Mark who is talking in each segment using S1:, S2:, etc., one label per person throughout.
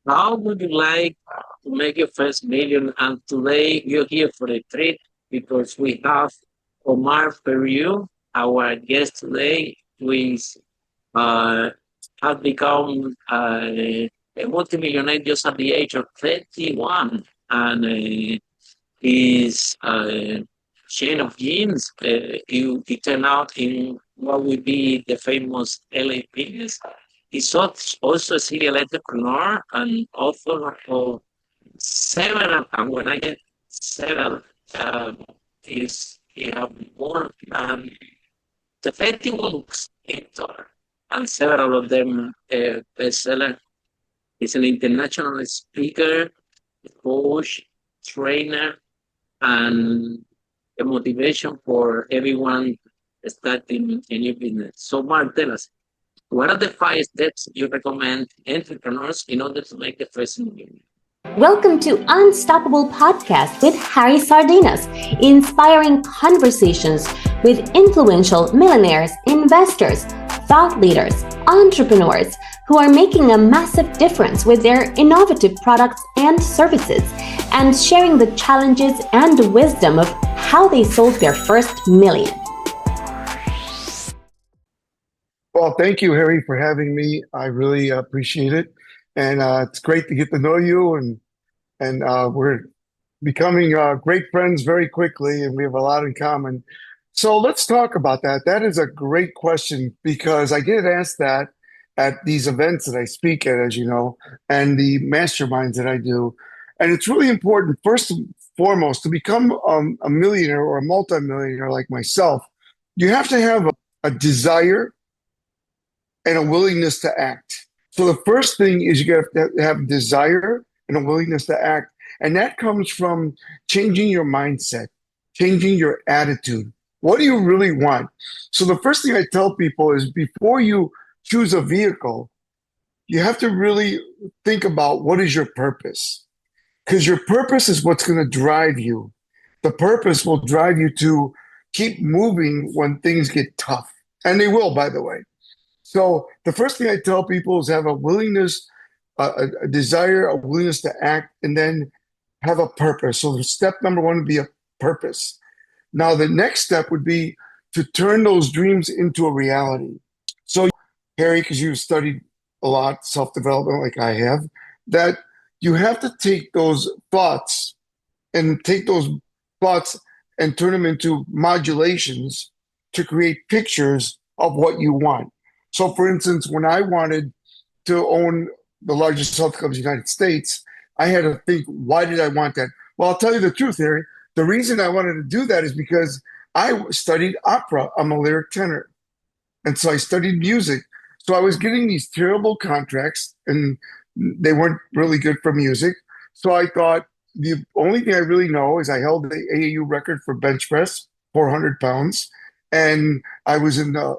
S1: How would you like to make your first million? And today you're here for a treat because we have Omar Periu, our guest today, who is uh, has become a multimillionaire just at the age of 31, and his chain of jeans, he turned out in what would be the famous LA Fitness. He's also a serial entrepreneur and author of several, and when I get several, he have more than 30 books in total, and several of them bestseller. He's an international speaker, coach, trainer, and a motivation for everyone starting a new business. So, Mark, tell us, what are the 5 steps you recommend entrepreneurs in order to make the first million?
S2: Welcome to Unstoppable Podcast with Harry Sardinas, inspiring conversations with influential millionaires, investors, thought leaders, entrepreneurs who are making a massive difference with their innovative products and services, and sharing the challenges and wisdom of how they sold their first million.
S3: Well, thank you, Harry, for having me. I really appreciate it, and it's great to get to know you. And we're becoming great friends very quickly, and we have a lot in common. So let's talk about that. That is a great question because I get asked that at these events that I speak at, as you know, and the masterminds that I do. And it's really important, first and foremost, to become a millionaire or a multimillionaire like myself. You have to have a desire and a willingness to act. So the first thing is you got to have desire and a willingness to act. And that comes from changing your mindset, changing your attitude. What do you really want? So the first thing I tell people is before you choose a vehicle, you have to really think about what is your purpose? Because your purpose is what's going to drive you. The purpose will drive you to keep moving when things get tough. And they will, by the way. So the first thing I tell people is have a willingness, a desire, a willingness to act, and then have a purpose. So the step number one would be a purpose. Now the next step would be to turn those dreams into a reality. So Harry, because you've studied a lot self-development like I have, that you have to take those thoughts and turn them into modulations to create pictures of what you want. So, for instance, when I wanted to own the largest health company in the United States, I had to think, why did I want that? Well, I'll tell you the truth, Harry. The reason I wanted to do that is because I studied opera. I'm a lyric tenor. And so I studied music. So I was getting these terrible contracts, and they weren't really good for music. So I thought the only thing I really know is I held the AAU record for bench press, 400 pounds. And I was in the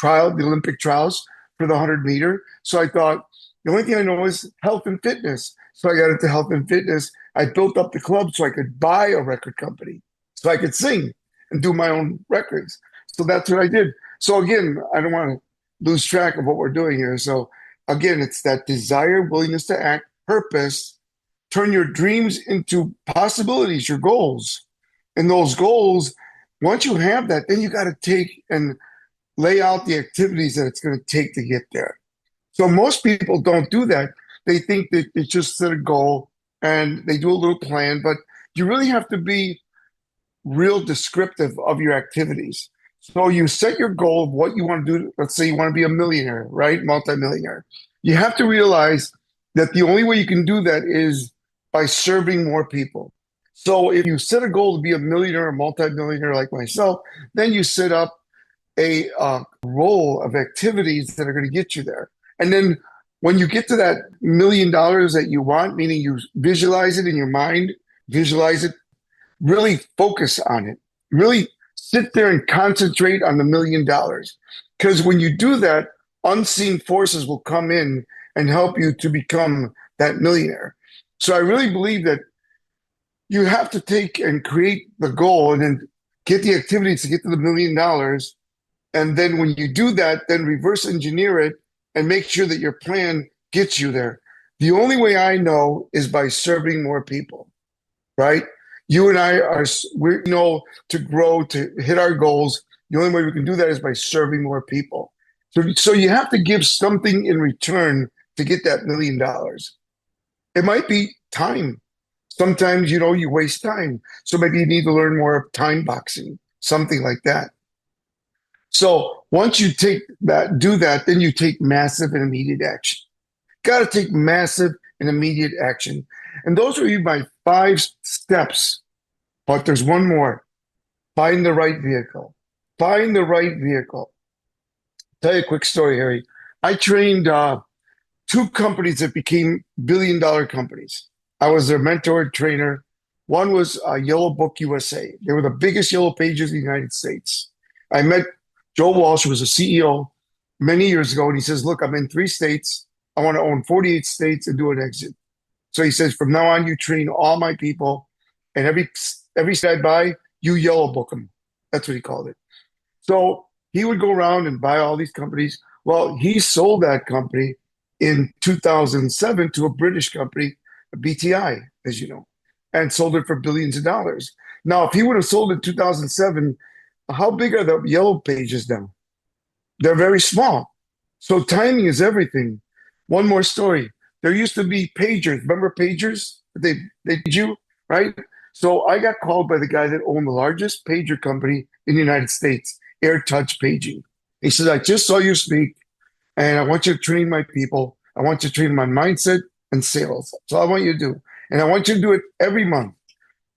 S3: the Olympic trials for the 100 meter. So I thought the only thing I know is health and fitness. So I got into health and fitness. I built up the club so I could buy a record company, so I could sing and do my own records. So that's what I did. So again, I don't want to lose track of what we're doing here. So again, it's that desire, willingness to act, purpose, turn your dreams into possibilities, your goals. And those goals, once you have that, then you got to take and lay out the activities that it's going to take to get there. So most people don't do that. They think that it's just set a goal and they do a little plan, but you really have to be real descriptive of your activities. So you set your goal of what you want to do. Let's say you want to be a millionaire, right? Multimillionaire. You have to realize that the only way you can do that is by serving more people. So if you set a goal to be a millionaire or multimillionaire like myself, then you set up a roll of activities that are going to get you there. And then when you get to that $1 million that you want, meaning you visualize it in your mind, visualize it, really focus on it, really sit there and concentrate on the $1 million. Because when you do that, unseen forces will come in and help you to become that millionaire. So I really believe that you have to take and create the goal and then get the activities to get to the $1 million. And then when you do that, then reverse engineer it and make sure that your plan gets you there. The only way I know is by serving more people, right? You and I we know to grow, to hit our goals. The only way we can do that is by serving more people. So you have to give something in return to get that $1 million. It might be time. Sometimes, you waste time. So maybe you need to learn more of time boxing, something like that. So once you do that, then you take massive and immediate action. Got to take massive and immediate action. And those are my 5 steps. But there's one more. Find the right vehicle. Find the right vehicle. Tell you a quick story, Harry. I trained 2 companies that became billion-dollar companies. I was their mentor and trainer. One was Yellow Book USA. They were the biggest yellow pages in the United States. I met Joe Walsh, who was a CEO many years ago, and he says, look, I'm in 3 states. I want to own 48 states and do an exit. So he says, from now on, you train all my people, and every state I buy, you yellow book them. That's what he called it. So he would go around and buy all these companies. Well, he sold that company in 2007 to a British company, BTI, as you know, and sold it for billions of dollars. Now, if he would have sold it in 2007, how big are the yellow pages now? They're very small. So timing is everything. One more story. There used to be pagers. Remember pagers? They did you, right? So I got called by the guy that owned the largest pager company in the United States, AirTouch Paging. He said, I just saw you speak, and I want you to train my people. I want you to train them on mindset and sales. That's all I want you to do. And I want you to do it every month.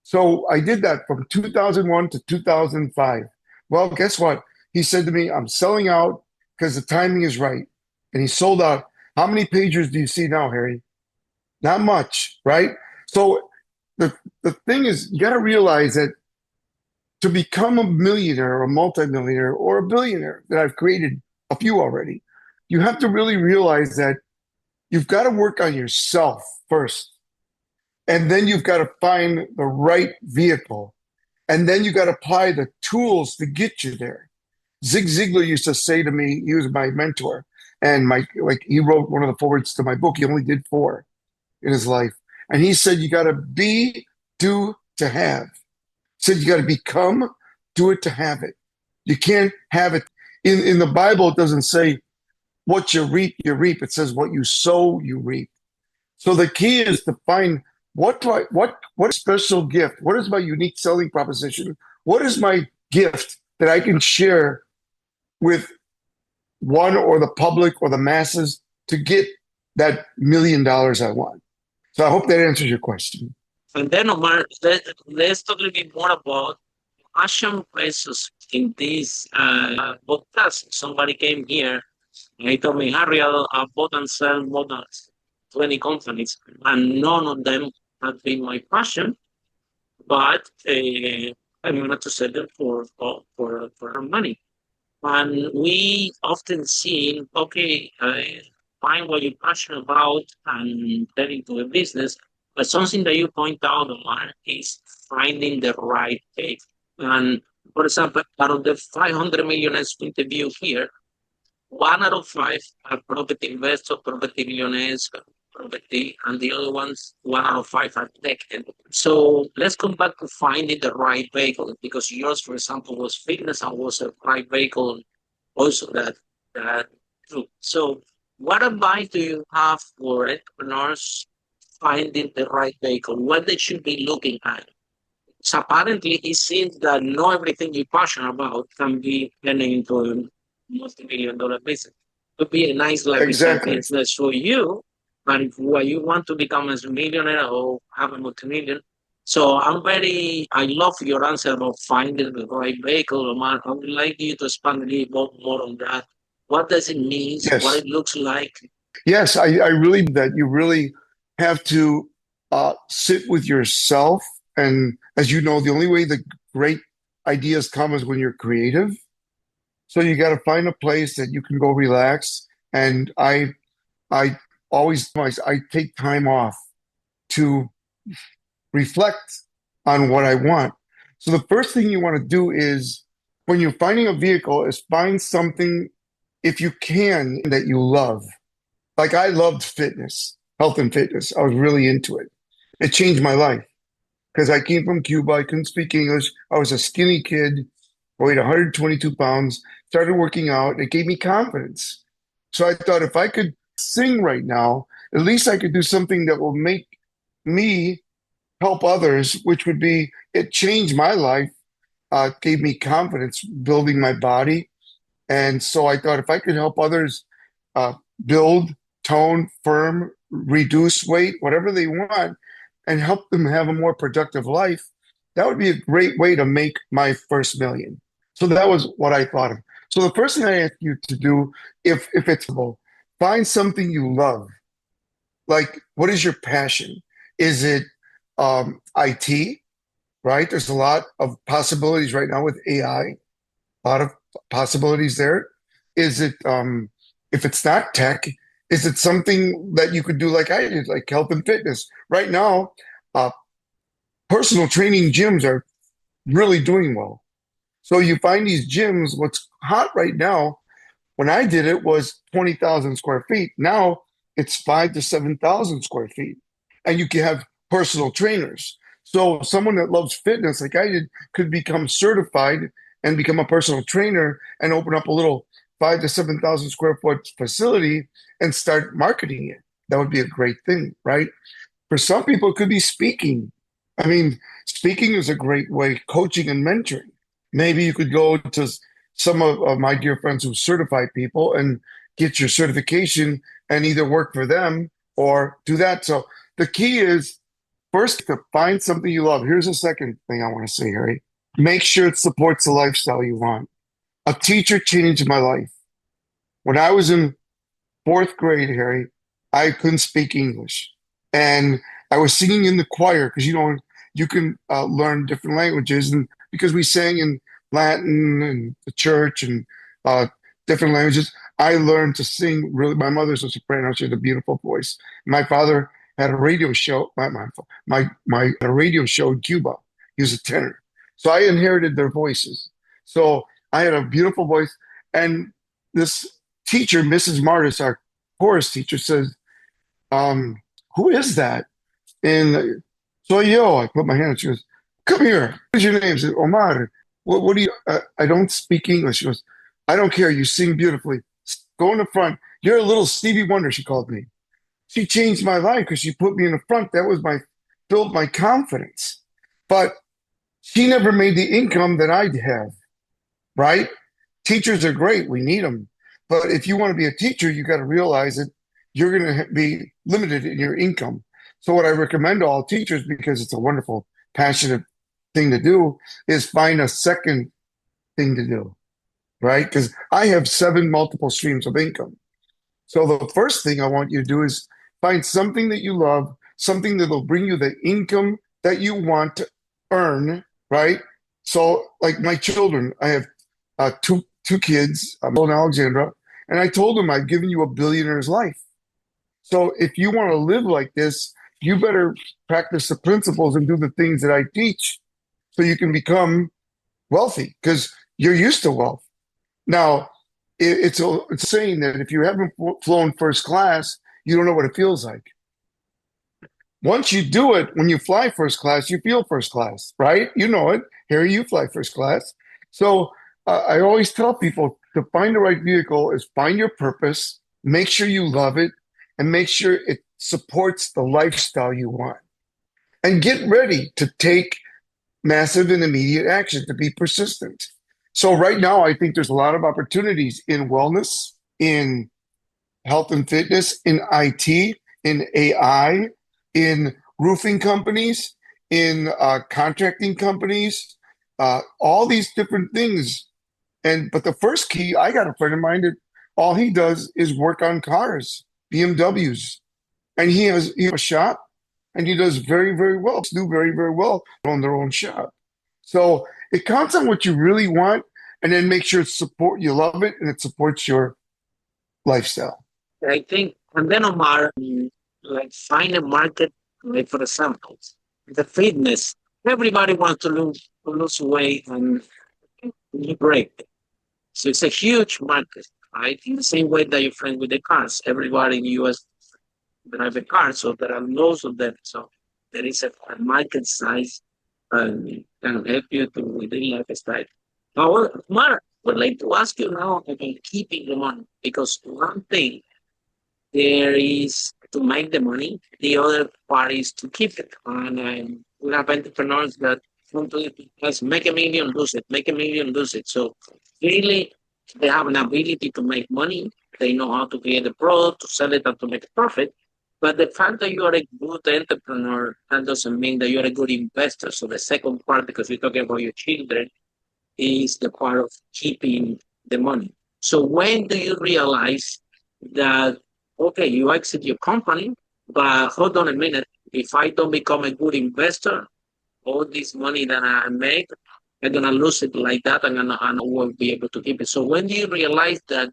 S3: So I did that from 2001 to 2005. Well, guess what? He said to me, I'm selling out because the timing is right. And he sold out. How many pagers do you see now, Harry? Not much, right? So the thing is, you got to realize that to become a millionaire or a multimillionaire or a billionaire, that I've created a few already, you have to really realize that you've got to work on yourself first. And then you've got to find the right vehicle. And then you got to apply the tools to get you there. Zig Ziglar used to say to me, he was my mentor, and he wrote one of the forwards to my book. He only did 4 in his life. And he said, you got to be, do, to have. He said, you got to become, do it to have it. You can't have it. In the Bible, it doesn't say what you reap, you reap. It says what you sow, you reap. So the key is to find what special gift, what is my unique selling proposition? What is my gift that I can share with one or the public or the masses to get that $1 million I want? So I hope that answers your question.
S1: And then, Omar, let's talk a little bit more about passion versus in this podcast. Somebody came here and he told me, Harry, I bought and sell more than 20 companies, and none of them have been my passion, but I wanted to sell them for money. And we often see, okay, find what you're passionate about and turn into a business. But something that you point out, Omar, is finding the right fit. And for example, out of the 500 millionaires we interview here, 1 out of 5 are property investors, property millionaires, property, and the other ones, 1 out of 5 are tech. So let's come back to finding the right vehicle, because yours, for example, was fitness and was a right vehicle. Also, that true. So, what advice do you have for entrepreneurs finding the right vehicle? What they should be looking at? So apparently, it seems that not everything you're passionate about can be turning into a multi-million-dollar business. It could be a nice lifestyle business for you, but if you want to become a millionaire or have a multi-million. So I love your answer about finding the right vehicle, Omar. I would like you to expand a little bit more on that. What does it mean?
S3: Yes.
S1: What it looks like?
S3: Yes, I really that you really have to sit with yourself. And as you know, the only way the great ideas come is when you're creative. So you got to find a place that you can go relax. And I take time off to reflect on what I want. So the first thing you want to do is, when you're finding a vehicle, is find something, if you can, that you love. Like I loved fitness. health and fitness. I was really into it. It changed my life because I came from Cuba. I couldn't speak English. I was a skinny kid, weighed 122 pounds, started working out. It gave me confidence. So I thought if I could sing right now, at least I could do something that will make me help others, which would be, it changed my life, gave me confidence building my body. And so I thought if I could help others uh, build, tone, firm, reduce weight, whatever they want, and help them have a more productive life, that would be a great way to make my first million. So that was what I thought of. So the first thing I ask you to do, if it's possible, find something you love. Like, what is your passion? Is it IT? Right? There's a lot of possibilities right now with AI. A lot of possibilities there. Is it if it's not tech, is it something that you could do like I did, like health and fitness? Right now, uh, personal training gyms are really doing well. So you find these gyms, what's hot right now, when I did it was 20,000 square feet. Now it's 5 to 7,000 square feet. And you can have personal trainers. So someone that loves fitness like I did could become certified and become a personal trainer and open up a little 5 to 7,000 square foot facility and start marketing it. That would be a great thing, right? For some people, it could be speaking. I mean, speaking is a great way, coaching and mentoring. Maybe you could go to some of my dear friends who certify people and get your certification and either work for them or do that. So the key is first to find something you love. Here's the second thing I want to say, Harry. Make sure it supports the lifestyle you want. A teacher changed my life. When I was in fourth grade, Harry, I couldn't speak English. And I was singing in the choir because, you can learn different languages. And because we sang in Latin and the church and uh, different languages, I learned to sing really. My mother's a soprano. She had a beautiful voice. My father had a radio show. My had a radio show in Cuba. He was a tenor. So I inherited their voices. So I had a beautiful voice. And this teacher, Mrs. Martis, our chorus teacher, says, who is that? And so I put my hand and she goes, come here. What's your name? I said, Omar. What do you, I don't speak English. She goes, I don't care. You sing beautifully. Go in the front. You're a little Stevie Wonder, she called me. She changed my life because she put me in the front. That was built my confidence. But she never made the income that I'd have, right? Teachers are great. We need them. But if you want to be a teacher, you got to realize that you're going to be limited in your income. So what I recommend to all teachers, because it's a wonderful, passionate thing to do, is find a second thing to do, right? Because I have 7 multiple streams of income. So the first thing I want you to do is find something that you love, something that will bring you the income that you want to earn, right? So like my children, I have two kids, Bill and Alexandra, and I told them I've given you a billionaire's life. So if you want to live like this, you better practice the principles and do the things that I teach so you can become wealthy because you're used to wealth. Now, it's saying that if you haven't flown first class, you don't know what it feels like. Once you do it, when you fly first class, you feel first class, right? You know it. Here you fly first class. So I always tell people to find the right vehicle is find your purpose, make sure you love it, and make sure it supports the lifestyle you want. And get ready to take massive and immediate action, to be persistent. So right now, I think there's a lot of opportunities in wellness, in health and fitness, in IT, in AI, in roofing companies, in contracting companies, all these different things. But the first key, I got a friend of mine that all he does is work on cars, BMWs, and he has a shop, and he does very, very well. Do very, very well on their own shop. So it counts on what you really want, and then make sure you love it, and it supports your lifestyle.
S1: I think, and then Omar, like find a market, like for example, the fitness. Everybody wants to lose weight and be great. So it's a huge market, right? In the same way that you're friend with the cars. Everybody in the US drive a car. So there are lots of them. So there is a market size can help you to within lifestyle. However, Mark, would like to ask you now about keeping the money because one thing there is to make the money, the other part is to keep it. And we have entrepreneurs that want to just make a million, lose it, make a million, lose it. So really, they have an ability to make money. They know how to create a product, to sell it, and to make a profit. But the fact that you are a good entrepreneur, that doesn't mean that you're a good investor. So the second part, because we're talking about your children, is the part of keeping the money. So when do you realize that, okay, you exit your company, but hold on a minute, if I don't become a good investor, all this money that I make, I'm gonna lose it like that, and I won't be able to keep it. So when do you realize that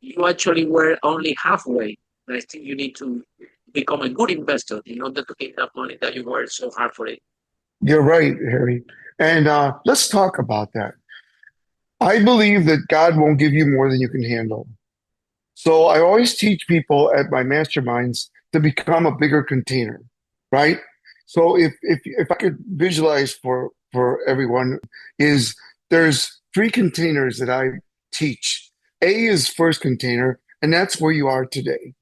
S1: you actually were only halfway? I think you need to become a good investor in order to keep that money that you worked so hard for it.
S3: You're right, Harry. And let's talk about that. I believe that God won't give you more than you can handle. So I always teach people at my masterminds to become a bigger container, right? So if I could visualize for everyone is there's three containers that I teach. A is first container, and that's where you are today.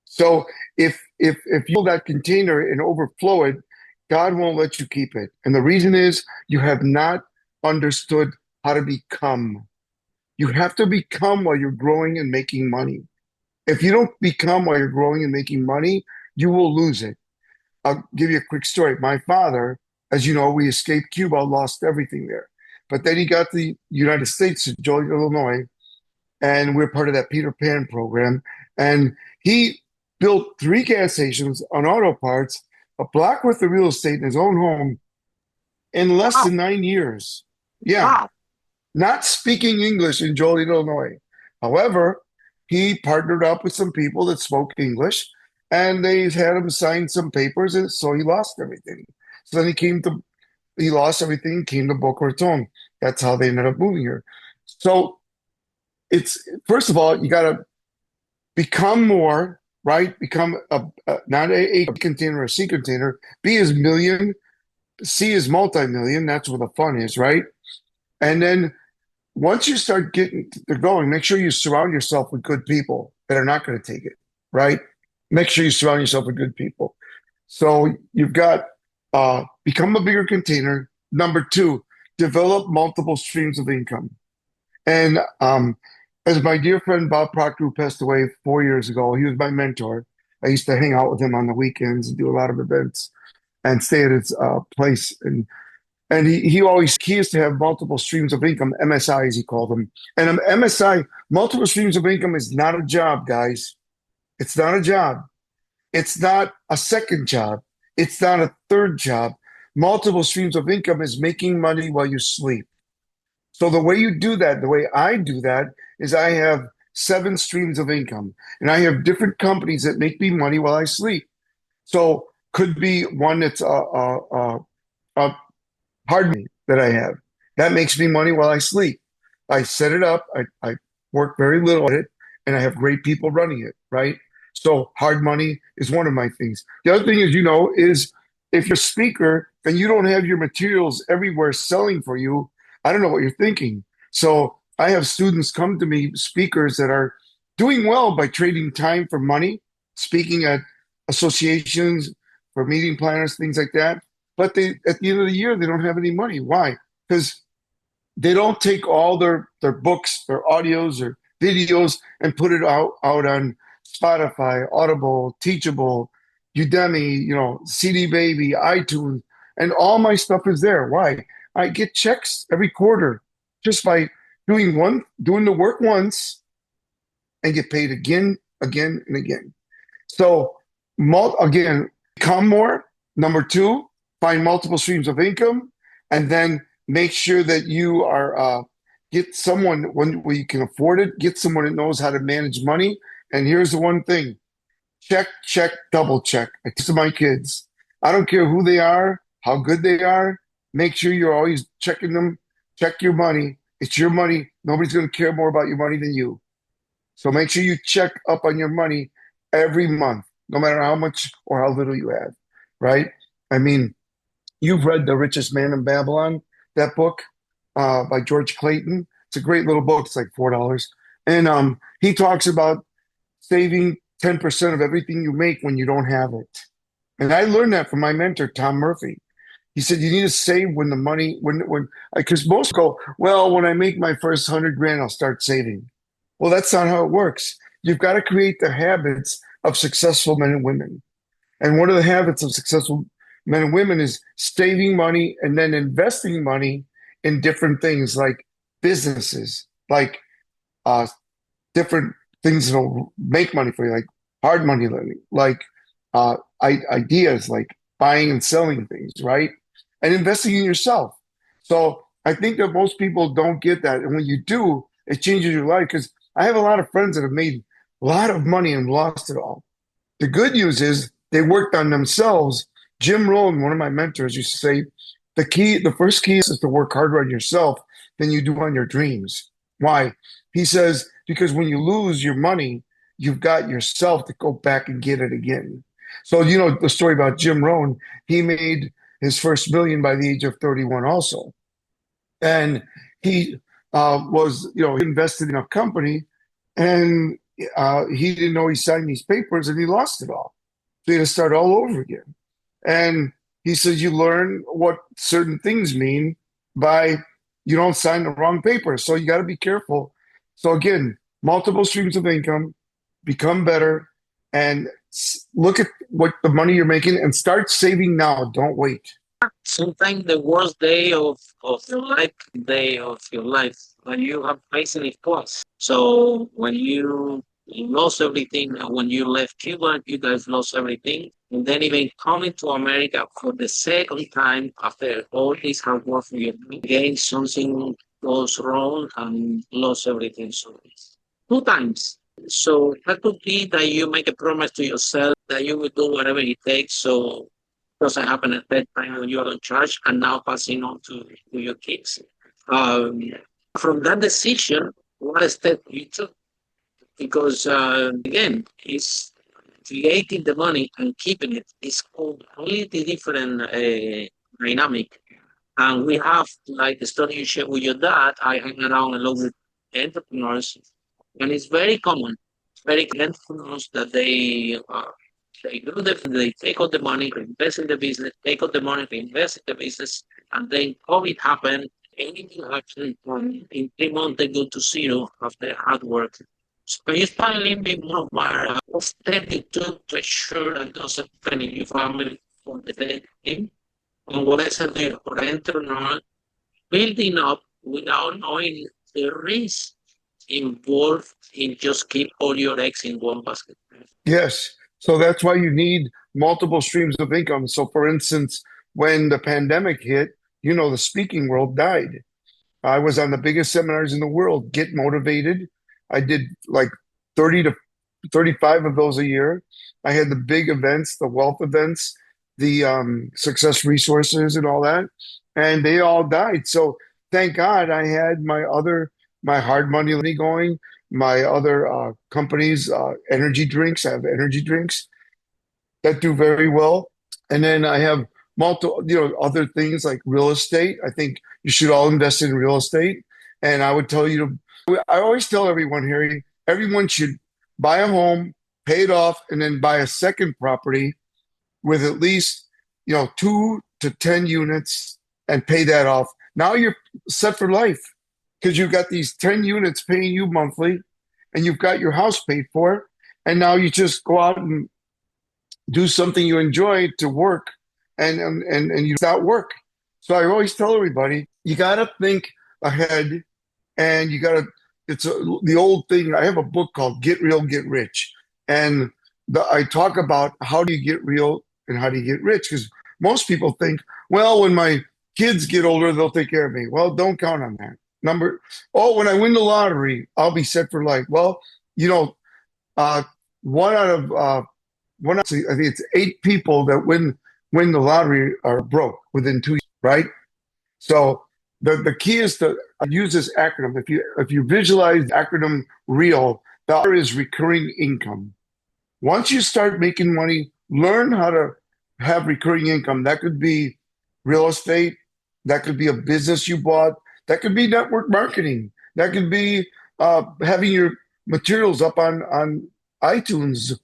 S3: So if you fill that container and overflow it, God won't let you keep it. And the reason is you have not understood how to become. You have to become while you're growing and making money. If you don't become while you're growing and making money, you will lose it. I'll give you a quick story. My father, as you know, we escaped Cuba, lost everything there. But then he got to the United States, to Joliet, Illinois, and we're part of that Peter Pan program. And he built three gas stations on auto parts, a block worth of real estate in his own home in less
S1: Wow.
S3: than 9 years. Yeah,
S1: Wow.
S3: not speaking English in Joliet, Illinois. However, he partnered up with some people that spoke English, and they had him sign some papers, and so he lost everything. So then he lost everything, came to Boca Raton. That's how they ended up moving here. So it's first of all, you got to become more, right? Become not a container, a C container. B is million, C is multi-million. That's where the fun is, right? And then once you start getting to going, make sure you surround yourself with good people that are not going to take it, right? Make sure you surround yourself with good people. So you've got become a bigger container. Number two, develop multiple streams of income. And as my dear friend Bob Proctor, who passed away 4 years ago, he was my mentor. I used to hang out with him on the weekends and do a lot of events and stay at his place. And he used to have multiple streams of income, MSI as he called them. And MSI, multiple streams of income is not a job, guys. It's not a job. It's not a second job. It's not a third job. Multiple streams of income is making money while you sleep. So the way you do that, the way I do that, is I have 7 streams of income, and I have different companies that make me money while I sleep. So could be one that's a hard money that I have. That makes me money while I sleep. I set it up. I work very little at it, and I have great people running it, right? So hard money is one of my things. The other thing is, is if you're a speaker and you don't have your materials everywhere selling for you, I don't know what you're thinking. So I have students come to me, speakers that are doing well by trading time for money, speaking at associations for meeting planners, things like that. But they, at the end of the year, they don't have any money. Why? Because they don't take all their books, their audios or videos and put it out on Spotify, Audible, Teachable, Udemy, CD Baby, iTunes, and all my stuff is there. Why? I get checks every quarter just by doing the work once and get paid again, again, and again. So again, become more. Number two, find multiple streams of income, and then make sure that you are get someone where you can afford it. Get someone that knows how to manage money. And here's the one thing: check, check, double check. I tell my kids, I don't care who they are, how good they are. Make sure you're always checking them. Check your money. It's your money. Nobody's going to care more about your money than you. So make sure you check up on your money every month. no matter how much or how little you have, right? I mean, you've read The Richest Man in Babylon, that book by George Clayton. It's a great little book. It's like $4. And he talks about saving 10% of everything you make when you don't have it. And I learned that from my mentor, Tom Murphy. He said you need to save when the money when because most go, well, when I make my first 100 grand, I'll start saving. Well, that's not how it works. You've got to create the habits of successful men and women. And one of the habits of successful men and women is saving money and then investing money in different things like businesses, like uh, different things that'll make money for you, like hard money lending, like ideas, like buying and selling things, right? And investing in yourself. So I think that most people don't get that. And when you do, it changes your life. Because I have a lot of friends that have made a lot of money and lost it all. The good news is they worked on themselves. Jim Rohn, one of my mentors, used to say, the first key is to work harder on yourself than you do on your dreams. Why? He says, because when you lose your money, you've got yourself to go back and get it again. So, you know, the story about Jim Rohn, he made his first million by the age of 31 also. And he was, you know, invested in a company and he didn't know he signed these papers and he lost it all. So he had to start all over again. And he says, you learn what certain things mean by you don't sign the wrong paper. So you got to be careful. So again, multiple streams of income, become better, and look at what the money you're making and start saving now. Don't wait.
S1: Sometimes the worst day of your life, when you have facing it twice. So when you lost everything, and when you left Cuba, you guys lost everything. And then even coming to America for the second time after all this hard work for you, again something goes wrong and lost everything. So two times. So that could be that you make a promise to yourself that you will do whatever it takes. So doesn't happen at that time when you are in charge and now passing on to your kids. Um, from that decision, what step you took? Because again, it's creating the money and keeping it is completely different dynamic. And we have, like the story you shared with your dad, I hang around a lot with entrepreneurs, and it's very common, very entrepreneurs that they do they take out the money, invest in the business, take out the money, invest in the business, and then COVID happened. Anything happened in 3 months they go to zero after hard work. So can you explain a little bit more about what step you took to ensure that doesn't happen in your family for the team? And what is it for entrepreneur building up without knowing the risk involved in just keep all your eggs in one basket?
S3: Yes. So that's why you need multiple streams of income. So, for instance, when the pandemic hit, you know, the speaking world died. I was on the biggest seminars in the world, Get Motivated. I did like 30 to 35 of those a year. I had the big events, the wealth events, the success resources and all that. And they all died. So thank God I had my hard money going, my other companies, energy drinks. I have energy drinks that do very well. And then I have multiple, you know, other things like real estate. I think you should all invest in real estate. And I would tell you I always tell everyone, Harry, everyone should buy a home, pay it off, and then buy a second property with at least, you know, 2 to 10 units and pay that off. Now you're set for life because you've got these 10 units paying you monthly and you've got your house paid for. And now you just go out and do something you enjoy to work and you start work. So I always tell everybody, you got to think ahead and you got to, the old thing. I have a book called Get Real, Get Rich. And I talk about how do you get real and how do you get rich? Because most people think, well, when my kids get older, they'll take care of me. Well, don't count on that. When I win the lottery, I'll be set for life. Well, you know, one out of I think it's 8 people that win the lottery are broke within 2 years, right? So the key is to use this acronym. If you visualize the acronym REAL, the R is recurring income. Once you start making money, learn how to have recurring income. That could be real estate. That could be a business you bought. That could be network marketing. That could be having your materials up on iTunes,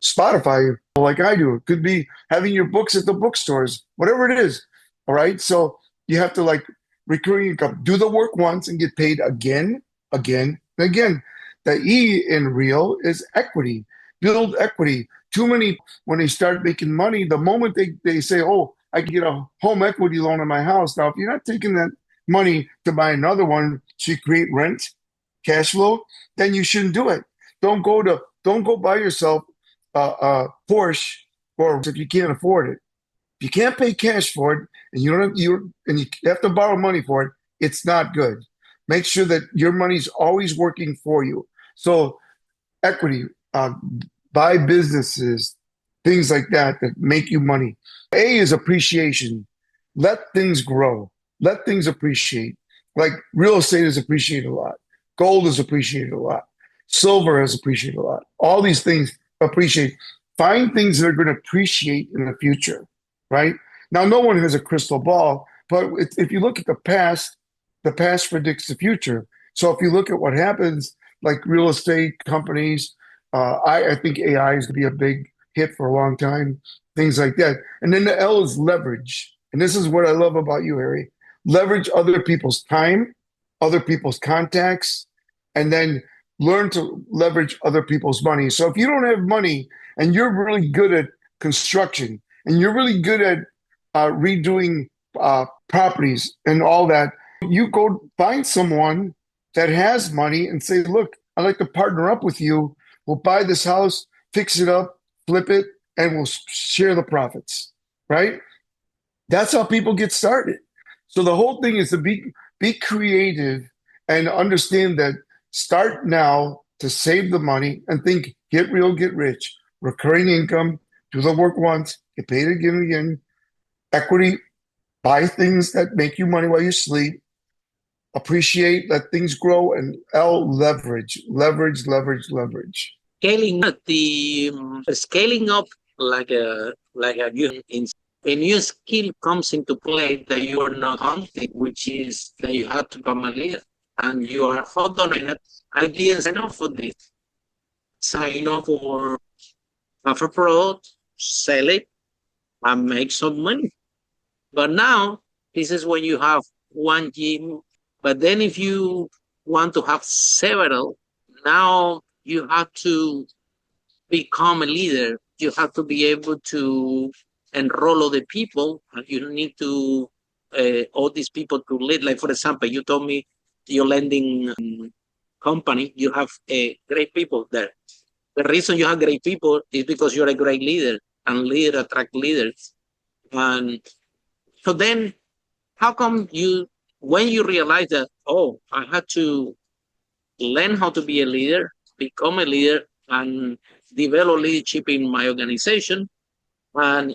S3: Spotify, like I do. It could be having your books at the bookstores, whatever it is. All right. So you have to like recurring income. Do the work once and get paid again, again, and again. The E in real is equity. Build equity. Too many, when they start making money, the moment they say, oh, I can get a home equity loan on my house. Now, if you're not taking that money to buy another one to create rent, cash flow, then you shouldn't do it. Don't go buy yourself a Porsche, or if you can't afford it. If you can't pay cash for it and you have to borrow money for it, it's not good. Make sure that your money's always working for you. So equity, buy businesses, things like that make you money. A is appreciation. Let things grow. Let things appreciate. Like real estate is appreciated a lot. Gold is appreciated a lot. Silver is appreciated a lot. All these things appreciate. Find things that are going to appreciate in the future, right? Now, no one has a crystal ball, but if you look at the past predicts the future. So if you look at what happens, like real estate companies, I think AI is going to be a big hit for a long time, things like that. And then the L is leverage. And this is what I love about you, Harry. Leverage other people's time, other people's contacts, and then learn to leverage other people's money. So if you don't have money and you're really good at construction and you're really good at redoing properties and all that, you go find someone that has money and say, look, I'd like to partner up with you. We'll buy this house, fix it up, flip it, and we'll share the profits, right? That's how people get started. So the whole thing is to be creative and understand that start now to save the money and think, get real, get rich, recurring income, do the work once, get paid again and again, equity, buy things that make you money while you sleep, appreciate, let things grow, and L, leverage.
S1: Scaling up like a a new skill comes into play that you are not hunting, which is that you have to become a leader. And you are, hold on a minute, I didn't sign up for this. Sign up for have a product, sell it, and make some money. But now, this is when you have one gym. But then if you want to have several, now you have to become a leader. You have to be able to enroll other people, and you need to all these people to lead. Like, for example, you told me your lending company, you have great people there. The reason you have great people is because you're a great leader, and leader attract leaders. And so then, how come when you realize that, oh, I had to learn how to be a leader, become a leader, and develop leadership in my organization. And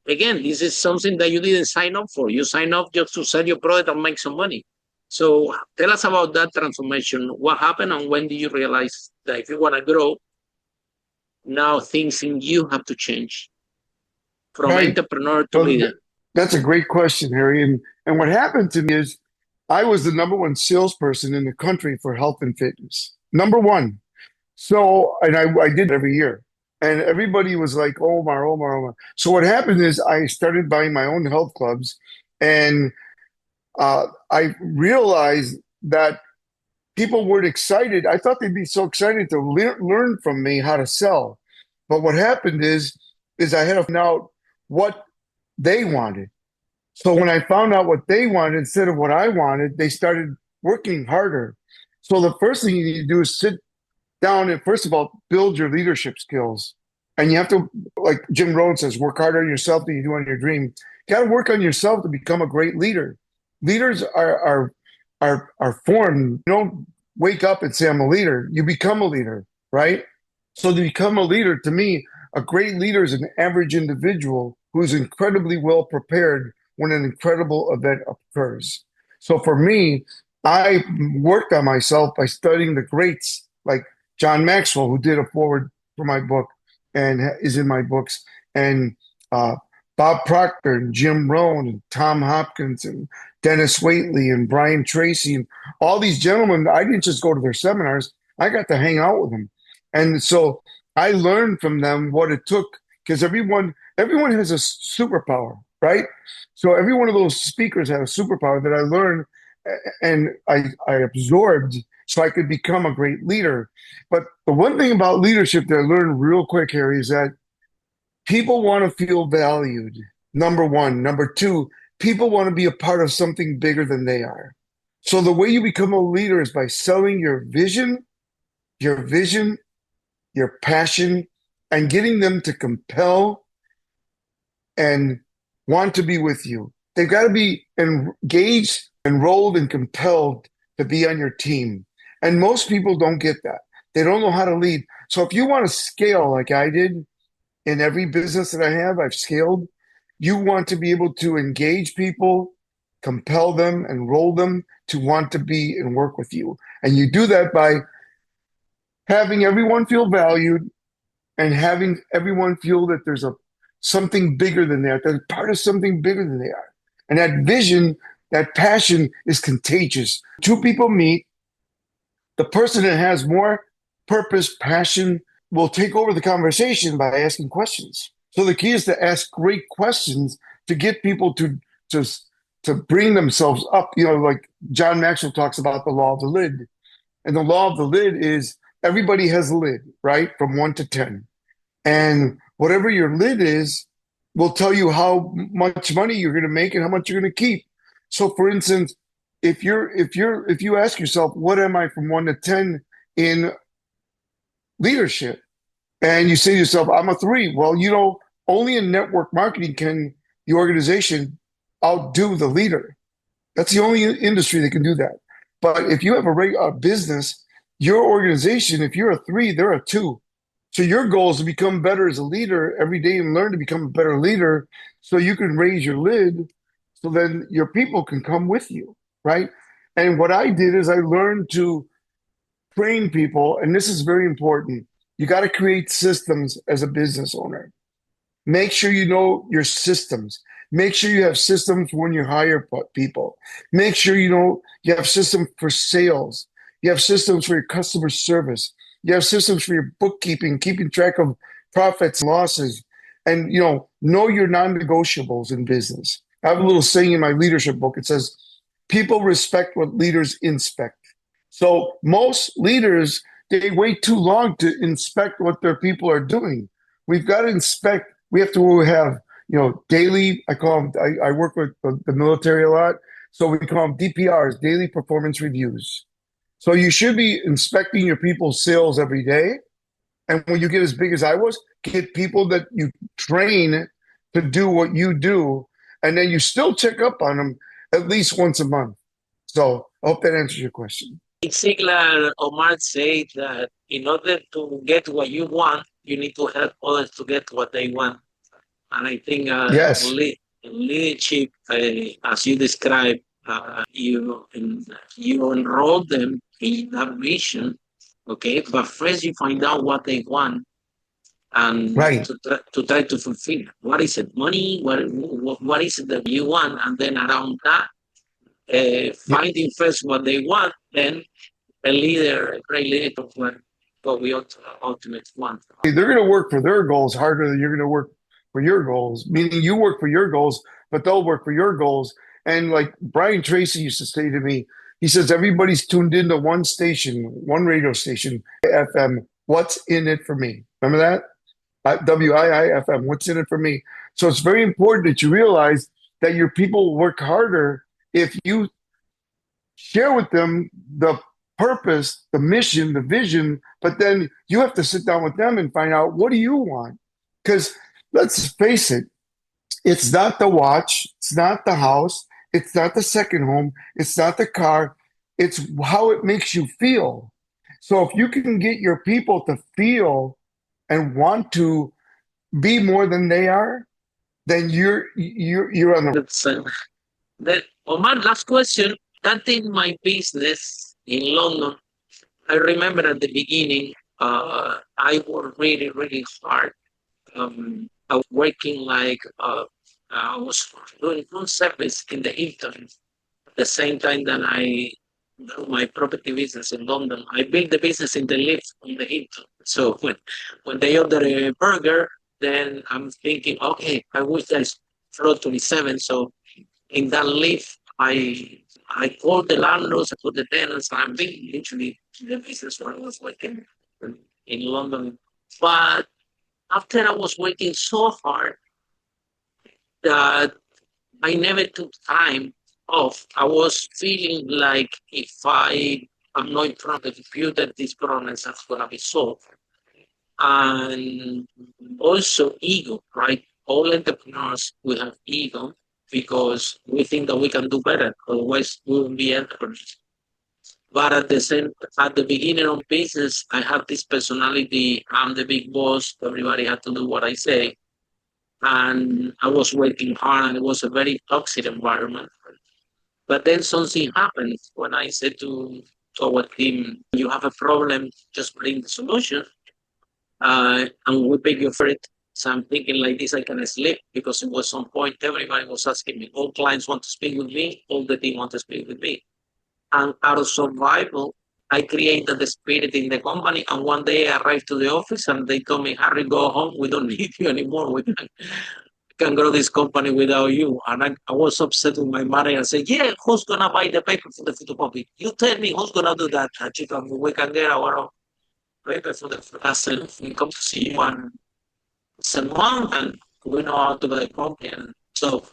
S1: again, this is something that you didn't sign up for. You sign up just to sell your product and make some money. So tell us about that transformation. What happened, and when do you realize that if you want to grow, now things in you have to change from entrepreneur to leader?
S3: That's a great question, Harry. And what happened to me is I was the number one salesperson in the country for health and fitness. Number one. So, and I did it every year. And everybody was like, Omar. So what happened is I started buying my own health clubs, and I realized that people weren't excited. I thought they'd be so excited to learn from me how to sell. But what happened is I had to find out what they wanted. So when I found out what they wanted instead of what I wanted, they started working harder. So the first thing you need to do is sit down and, first of all, build your leadership skills. And you have to, like Jim Rohn says, work harder on yourself than you do on your dream. You got to work on yourself to become a great leader. Leaders are formed. You don't wake up and say, I'm a leader. You become a leader, right? So to become a leader, to me, a great leader is an average individual who's incredibly well prepared when an incredible event occurs. So for me, I worked on myself by studying the greats like John Maxwell, who did a forward for my book, and is in my books, and Bob Proctor and Jim Rohn and Tom Hopkins and Dennis Waitley and Brian Tracy and all these gentlemen. I didn't just go to their seminars; I got to hang out with them, and so I learned from them what it took, because everyone has a superpower, right? So every one of those speakers had a superpower that I learned and I absorbed so I could become a great leader. But the one thing about leadership that I learned real quick, Harry, is that people want to feel valued. Number one. Number two, people want to be a part of something bigger than they are. So the way you become a leader is by selling your vision, your passion, and getting them to compel and want to be with you. They've got to be engaged, enrolled, and compelled to be on your team. And most people don't get that. They don't know how to lead. So if you want to scale like I did in every business that I have, I've scaled, you want to be able to engage people, compel them, enroll them to want to be and work with you. And you do that by having everyone feel valued and having everyone feel that there's something bigger than that, they're part of something bigger than they are. And that vision, that passion is contagious. Two people meet, the person that has more purpose, passion will take over the conversation by asking questions. So the key is to ask great questions to get people to bring themselves up. Like John Maxwell talks about the law of the lid. And the law of the lid is everybody has a lid, right? From 1 to 10. And whatever your lid is will tell you how much money you're going to make and how much you're going to keep. So for instance, if you ask yourself, what am I from 1 to 10 in leadership? And you say to yourself, I'm a 3. Well, only in network marketing can the organization outdo the leader. That's the only industry that can do that. But if you have a business, your organization, if you're a 3, they're a 2. So your goal is to become better as a leader every day and learn to become a better leader so you can raise your lid so then your people can come with you, right? And what I did is I learned to train people, and this is very important. You got to create systems as a business owner. Make sure you know your systems. Make sure you have systems when you hire people. Make sure you have systems for sales. You have systems for your customer service. You have systems for your bookkeeping, keeping track of profits and losses, and know your non-negotiables in business. I have a little saying in my leadership book. It says, people respect what leaders inspect. So most leaders, they wait too long to inspect what their people are doing. We've got to inspect. We have to have, daily, I call them, I work with the military a lot. So we call them DPRs, daily performance reviews. So you should be inspecting your people's sales every day. And when you get as big as I was, get people that you train to do what you do. And then you still check up on them at least once a month. So I hope that answers your question.
S1: Ziegler, Omar said that in order to get what you want, you need to help others to get what they want. And I think
S3: Yes.
S1: leadership, as you described, you enroll them in that mission, okay? But first you find out what they want and
S3: Right.
S1: to try to fulfill. What is it? Money? What is it that you want? And then around that, finding first what they want, then a great leader of what we ultimately want.
S3: They're going to work for their goals harder than you're going to work for your goals, meaning you work for your goals, but they'll work for your goals. And like Brian Tracy used to say to me, he says, everybody's tuned into one station, one radio station, FM. What's in it for me? Remember that? WIIFM. What's in it for me? So it's very important that you realize that your people work harder if you share with them the purpose, the mission, the vision, but then you have to sit down with them and find out, what do you want? Because let's face it, it's not the watch, it's not the house, it's not the second home, it's not the car, it's how it makes you feel. So if you can get your people to feel and want to be more than they are, then you're on
S1: the Omar, last question. Starting my business in London, I remember at the beginning, I worked really, really hard I was working like I was doing room service in the Hilton at the same time that I do my property business in London. I built the business in the lift on the Hilton. So when they order a burger, then I'm thinking, okay, I wish there's floor 27. So in that lift, I called the landlords, I called the tenants. I'm being literally the business where I was working in London. But after I was working so hard that I never took time off. I was feeling like if I am not in front of the computer, these problems are going to be solved. And also ego, right? All entrepreneurs will have ego because we think that we can do better. Otherwise, we won't be entrepreneurs. But at the beginning of business, I had this personality. I'm the big boss. Everybody had to do what I say. And I was working hard and it was a very toxic environment. But then something happened when I said to our team, you have a problem, just bring the solution. And we pay you for it. So I'm thinking like this, I can sleep because it was some point everybody was asking me. All clients want to speak with me, all the team want to speak with me. And out of survival, I created the spirit in the company. And one day I arrived to the office and they told me, Harry, go home. We don't need you anymore. We can grow this company without you. And I was upset with my manager and said, yeah, who's going to buy the paper for the photocopy? You tell me who's going to do that. We can get our own paper for the hassle. We come to see you and send one and we know how to buy the company. And so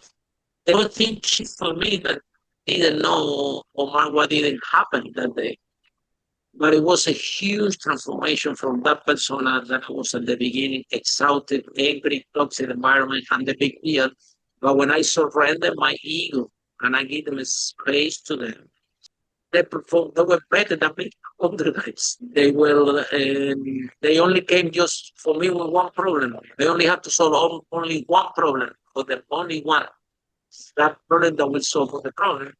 S1: they were thinking for me that didn't know Omar what didn't happen that day. But it was a huge transformation from that persona that I was at the beginning, exhausted, angry, toxic environment, and the big deal. But when I surrendered my ego and I gave them a space to them, they performed, they were better than me all the times. They only came just for me with one problem. They only had to solve only one problem for them, only one. That problem that will solve the problem,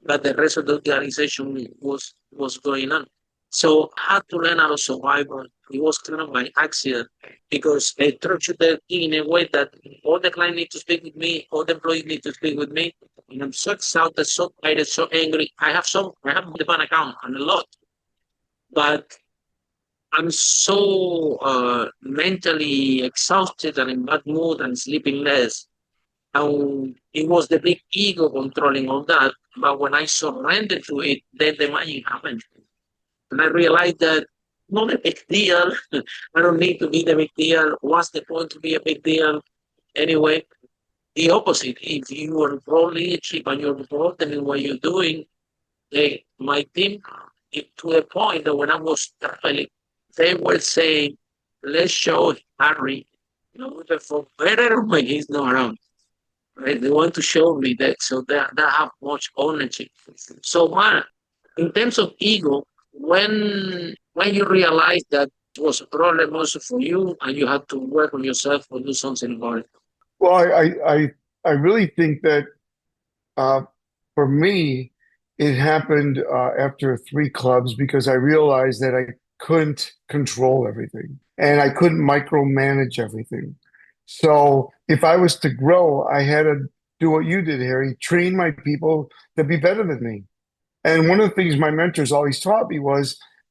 S1: but the rest of the organization was going on. So I had to learn how to survive. It was kind of by accident because I structured it in a way that all the clients need to speak with me, all the employees need to speak with me. And I'm so exhausted, so tired, so angry. I have the bank account and a lot, but I'm so mentally exhausted and in bad mood and sleeping less. And it was the big ego controlling all that. But when I surrendered to it, then the magic happened. And I realized that not a big deal. I don't need to be the big deal. What's the point to be a big deal? Anyway, the opposite. If you are pro leadership and you're important in what you're doing, my team, to the point that when I was traveling, they were saying, let's show Harry, for better when he's not around. Right? They want to show me that so that have much ownership. So man, in terms of ego, when you realize that it was a problem also for you and you had to work on yourself or do something about it.
S3: Well, I really think that uh, for me, it happened after three clubs because I realized that I couldn't control everything and I couldn't micromanage everything. So if I was to grow, I had to do what you did, Harry, train my people to be better than me. And one of the things my mentors always taught me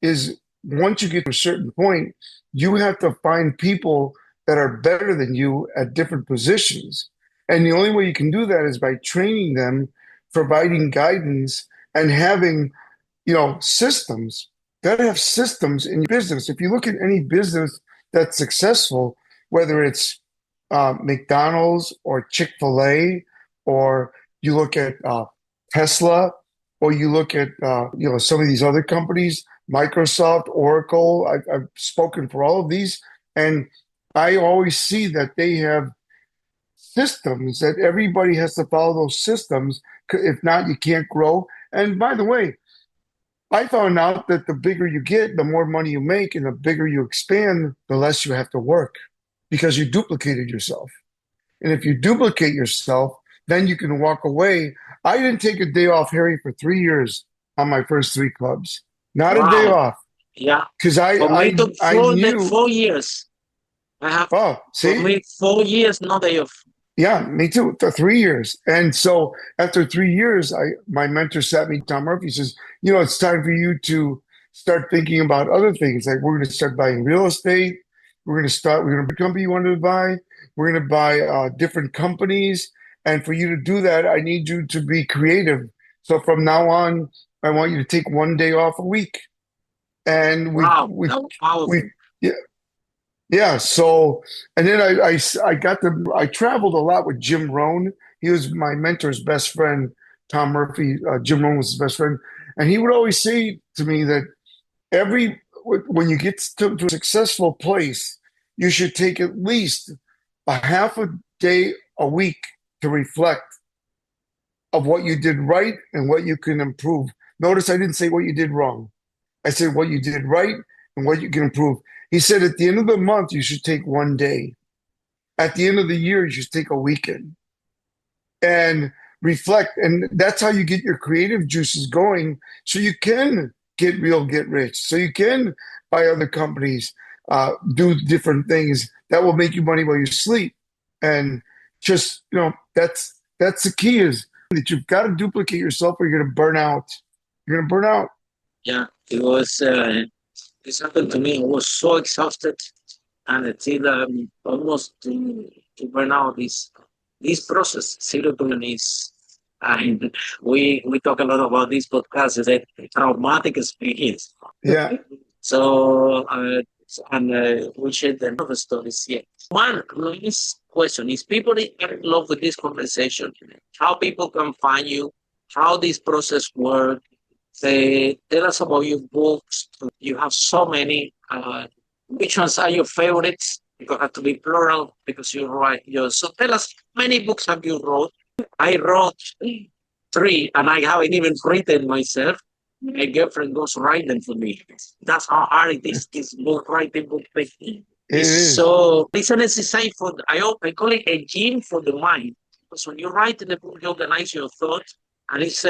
S3: is once you get to a certain point, you have to find people that are better than you at different positions. And the only way you can do that is by training them, providing guidance, and having, systems. Got to have systems in your business. If you look at any business that's successful, whether it's McDonald's or Chick-fil-A, or you look at Tesla, or you look at some of these other companies, Microsoft, Oracle. I've spoken for all of these, and I always see that they have systems that everybody has to follow those systems. If not, you can't grow. And by the way, I found out that the bigger you get, the more money you make, and the bigger you expand, the less you have to work because you duplicated yourself. And if you duplicate yourself, then you can walk away. I didn't take a day off, Harry, for 3 years on my first three clubs. Not a day
S1: Wow.
S3: off.
S1: Yeah.
S3: Because
S1: For me, it took
S3: I knew
S1: 4 years. I have,
S3: Oh,
S1: for
S3: see?
S1: me, 4 years, no day off.
S3: Yeah, me too. For 3 years. And so after 3 years, my mentor sat me, Tom Murphy says, it's time for you to start thinking about other things. Like we're going to start buying real estate. We're going to company you wanted to buy. We're going to buy different companies. And for you to do that, I need you to be creative. So from now on, I want you to take one day off a week. And
S1: Wow, that was
S3: we,
S1: powerful.
S3: yeah, yeah. So, and then I traveled a lot with Jim Rohn. He was my mentor's best friend, Tom Murphy. Jim Rohn was his best friend. And he would always say to me that when you get to a successful place, you should take at least a half a day a week to reflect of what you did right and what you can improve. Notice I didn't say what you did wrong. I said what you did right and what you can improve. He said at the end of the month, you should take one day. At the end of the year, you should take a weekend and reflect. And that's how you get your creative juices going so you can get real, get rich. So you can buy other companies, do different things that will make you money while you sleep. And just, that's the key is that you've got to duplicate yourself or you're going to burn out. You're going to burn out.
S1: Yeah, this happened to me. I was so exhausted and until almost to burn out this process. Zero to one is, and we talk a lot about this podcast, is a traumatic experience.
S3: Yeah.
S1: So, and we shared the other stories here. One last question is people are in love with this conversation, how people can find you, how this process works. Tell us about your books. You have so many. Which ones are your favorites? You have to be plural because you write yours. So tell us, how many books have you wrote? I wrote three, and I haven't even written myself. My girlfriend goes write them for me. That's how hard it is. This book writing book thing.
S3: It
S1: It's
S3: is.
S1: so it's an exercise for I call it a gym for the mind. Because when you write in the book, you organize your thoughts, and it's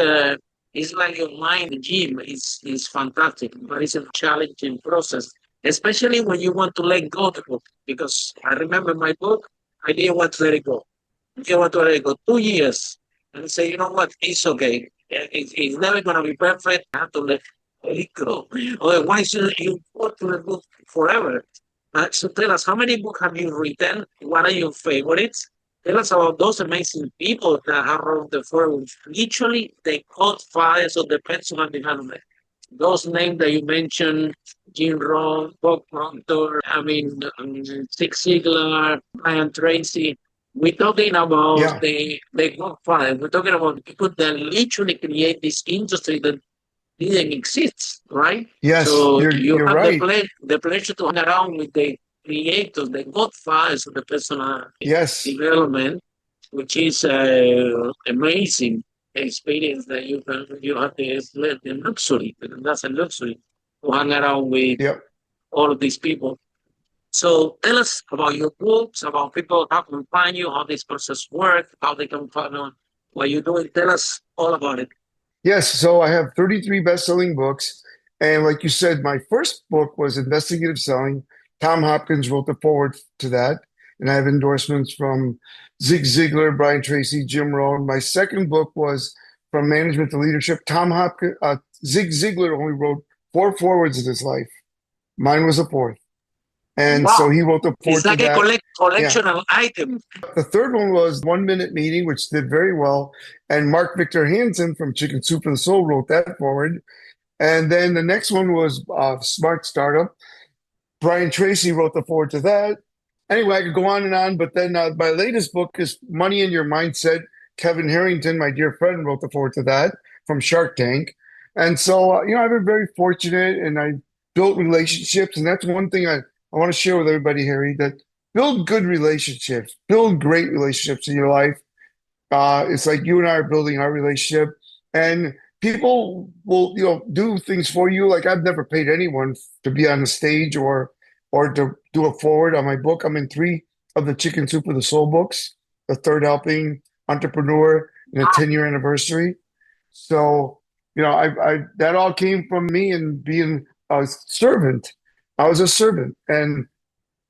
S1: like your mind, the gym is fantastic, but it's a challenging process, especially when you want to let go of the book. Because I remember my book, I didn't want to let it go. I didn't want to let it go 2 years. And say, you know what, it's okay. It's never going to be perfect. I have to let it go. Otherwise, you go to the book forever. So tell us, how many books have you written? What are your favorites? Tell us about those amazing people that have wrote the forum. Literally, the godfathers of the personal development. Those names that you mentioned, Jim Rohn, Bob Proctor, Zig Ziglar, Brian Tracy. We're talking about
S3: Yeah.
S1: the godfather. We're talking about people that literally create this industry that didn't exist, right?
S3: Yes,
S1: So you
S3: you're
S1: have
S3: right.
S1: the pleasure to hang around with the creators, the godfathers of the personal
S3: Yes.
S1: development, which is amazing experience that you have the luxury, that's a luxury to hang around with
S3: Yep.
S1: all of these people. So tell us about your books, about people, how can find you, how this process works, how they can find out what you're doing. Tell us all about it.
S3: Yes, so I have 33 best-selling books. And like you said, my first book was Investigative Selling. Tom Hopkins wrote the forward to that. And I have endorsements from Zig Ziglar, Brian Tracy, Jim Rohn. My second book was From Management to Leadership. Zig Ziglar only wrote four forwards in his life. Mine was a fourth. And so
S1: Wow.
S3: he wrote the
S1: It's
S3: forward to
S1: like a
S3: that. Yeah.
S1: collectional item.
S3: The third one was 1 Minute Meeting, which did very well. And Mark Victor Hansen from Chicken Soup for the Soul wrote that forward. And then the next one was Smart Startup. Brian Tracy wrote the forward to that. Anyway, I could go on and on, but then my latest book is Money in Your Mindset. Kevin Harrington, my dear friend, wrote the forward to that from Shark Tank. And so, I've been very fortunate and I built relationships. And that's one thing I want to share with everybody, Harry, that build good relationships, build great relationships in your life. It's like you and I are building our relationship, and people will, do things for you. Like I've never paid anyone to be on the stage or to do a forward on my book. I'm in three of the Chicken Soup for the Soul books, the third helping, Entrepreneur, and a 10-year anniversary. So, I that all came from me and being a servant. I was a servant, and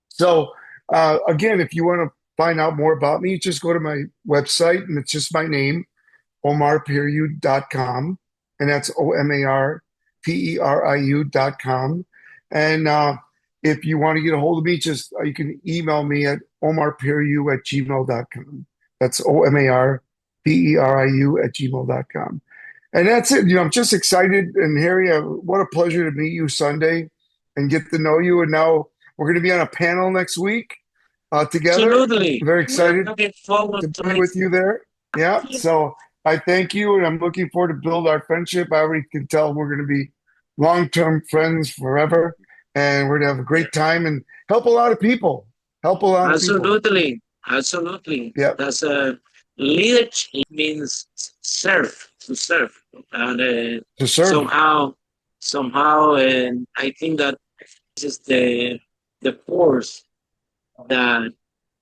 S3: so Again, if you want to find out more about me, just go to my website, and it's just my name, omarperiu.com, and that's OMARPERIU.com. And if you want to get a hold of me, just you can email me at omarperiu@gmail.com. That's OMARPERIU@gmail.com. And that's it. I'm just excited. And Harry, what a pleasure to meet you Sunday and get to know you. And now we're going to be on a panel next week together.
S1: Absolutely.
S3: Very excited
S1: Looking forward
S3: to be with you there. Yeah. So I thank you, and I'm looking forward to build our friendship. I already can tell we're going to be long-term friends forever, and we're going to have a great time and help a lot of people. Help a lot of people.
S1: Absolutely.
S3: Yeah.
S1: That's a leadership means to serve, and
S3: To serve.
S1: somehow, and I think that this is the force that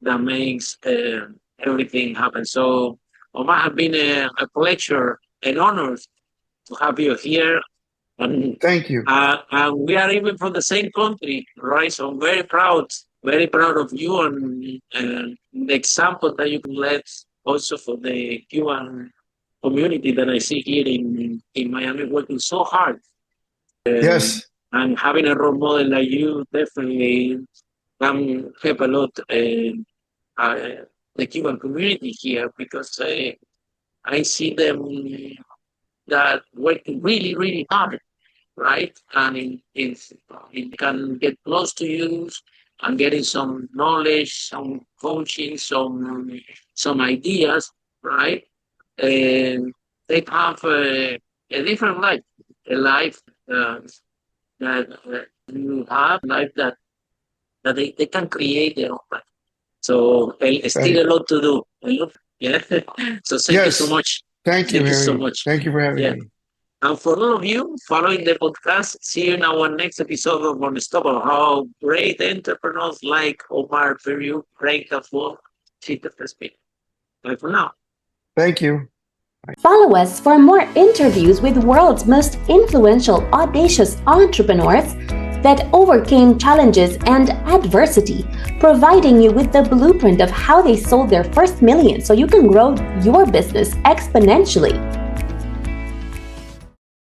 S1: makes everything happen. So, Omar, has been a pleasure, an honor to have you here. And
S3: Thank you.
S1: and we are even from the same country, right? So I'm very proud of you and the example that you can let also for the Cuban community that I see here in Miami, working so hard.
S3: Yes.
S1: And having a role model like you definitely can help a lot the Cuban community here, because I see them that working really, really hard, right? And it can get close to you and getting some knowledge, some coaching, some ideas, right? And they have a different life, a life that you have, life that they can create their own life. So still a lot to do. Yeah. So thank you so much.
S3: Thank you,
S1: Thank you so
S3: Harry.
S1: much.
S3: Thank you for having
S1: Yeah.
S3: me.
S1: And for all of you following the podcast, see you in our next episode of Unstoppable. How great entrepreneurs like Omar Periu break the wall, cheat the speed. Bye for now.
S3: Thank you.
S2: Follow us for more interviews with world's most influential, audacious entrepreneurs that overcame challenges and adversity, providing you with the blueprint of how they sold their first million so you can grow your business exponentially.